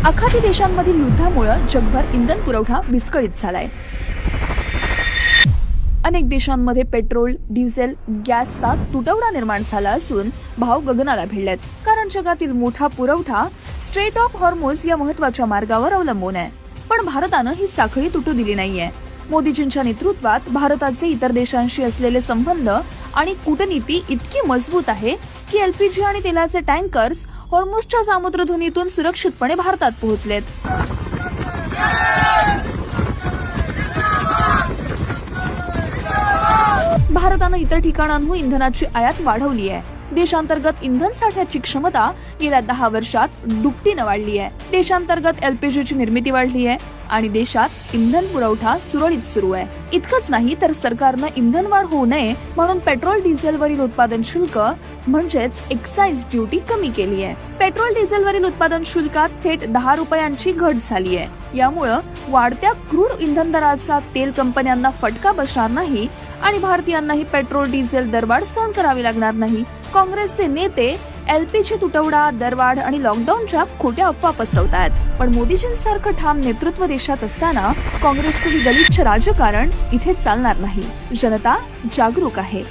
आखाती देशांमधील युद्धामुळे जगभर इंधन पुरवठा विस्कळीत झालाय। अनेक देशांमध्ये पेट्रोल, डिझेल, गॅसचा तुटवडा निर्माण झाला असून भाव गगनाला भिडलेत। कारण जगातील मोठा पुरवठा स्ट्रेट ऑफ हॉर्मुझ या महत्त्वाच्या मार्गावर अवलंबून आहे। पण भारतानं ही साखळी तुटू दिली नाहीये। मोदीजींच्या नेतृत्वात भारताचे इतर देशांशी असलेले संबंध आणि कूटनीती इतकी मजबूत आहे की एलपीजी आणि तेलाचे टँकर्स हॉर्मुझच्या सामुद्रधुनीतून सुरक्षितपणे भारतात पोहोचलेत। भारतानं इतर ठिकाणांहून इंधनाची आयात वाढवली आहे। देशांतर्गत इंधन साठ्याची क्षमता गेल्या 10 वर्षात दुपटीने वाढली आहे। देशांतर्गत एलपीजीची निर्मिती वाढली आहे आणि देशात इंधन पुरवठा सुरळीत सुरू आहे। इतकंच नाही तर सरकारनं इंधन वाढ होऊ नये म्हणून पेट्रोल डिझेलवरील उत्पादन शुल्क म्हणजेच एक्साइज ड्युटी कमी केली आहे। पेट्रोल डिझेलवरील उत्पादन शुल्कात थेट 10 रुपयांची घट झाली आहे। यामुळे वाढत्या क्रूड इंधन दराचा तेल कंपन्यांना फटका बसणार नाही आणि भारतीयांनाही पेट्रोल डिझेल दरवाढ सहन करावी लागणार नाही। काँग्रेसचे नेते एलपीजी तुटवडा, दरवाढ आणि लॉकडाऊनच्या खोट्या अफवा पसरवतात। पण मोदीजींसारखं ठाम नेतृत्व देशात असताना काँग्रेसचं ही गलिच्छ राजकारण इथे चालणार नाही। जनता जागरूक आहे।